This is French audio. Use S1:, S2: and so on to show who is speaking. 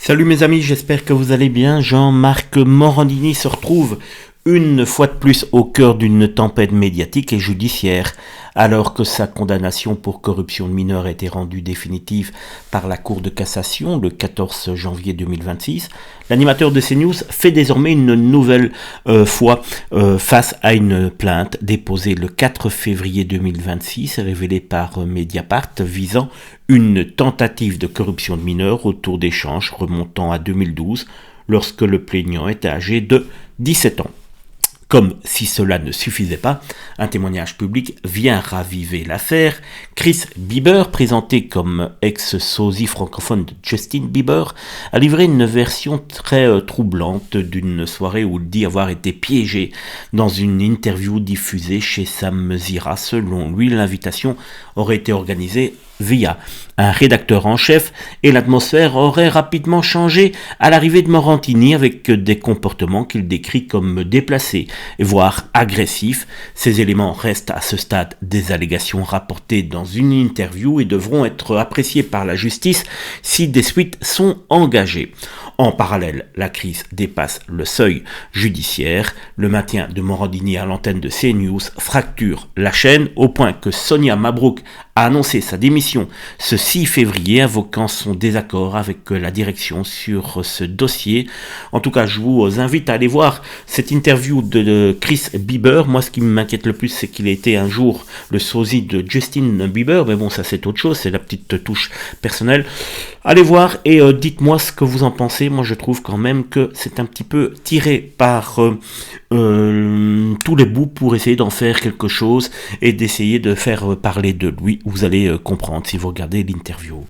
S1: Salut mes amis, j'espère que vous allez bien. Jean-Marc Morandini se retrouve une fois de plus au cœur d'une tempête médiatique et judiciaire. Alors que sa condamnation pour corruption de mineurs a été rendue définitive par la Cour de cassation le 14 janvier 2026, l'animateur de CNews fait désormais une nouvelle fois face à une plainte déposée le 4 février 2026, révélée par Mediapart, visant une tentative de corruption de mineurs autour d'échanges remontant à 2012, lorsque le plaignant était âgé de 17 ans. Comme si cela ne suffisait pas, un témoignage public vient raviver l'affaire. Chris Bieber, présenté comme ex-sosie francophone de Justin Bieber, a livré une version très troublante d'une soirée où il dit avoir été piégé dans une interview diffusée chez Sam Zira. Selon lui, l'invitation aurait été organisée via un rédacteur en chef et l'atmosphère aurait rapidement changé à l'arrivée de Morandini avec des comportements qu'il décrit comme déplacés, voire agressifs. Ces éléments restent à ce stade des allégations rapportées dans une interview et devront être appréciés par la justice si des suites sont engagées. En parallèle, la crise dépasse le seuil judiciaire. Le maintien de Morandini à l'antenne de CNews fracture la chaîne au point que Sonia Mabrouk a annoncé sa démission ce 6 février, invoquant son désaccord avec la direction sur ce dossier. En tout cas, je vous invite à aller voir cette interview de Chris Bieber. Moi, ce qui m'inquiète le plus, c'est qu'il a été un jour le sosie de Justin Bieber, mais bon, ça c'est autre chose, c'est la petite touche personnelle. Allez voir et dites-moi ce que vous en pensez. Moi, je trouve quand même que c'est un petit peu tiré par tous les bouts pour essayer d'en faire quelque chose et d'essayer de faire parler de lui. Vous allez comprendre si vous regardez l'interview.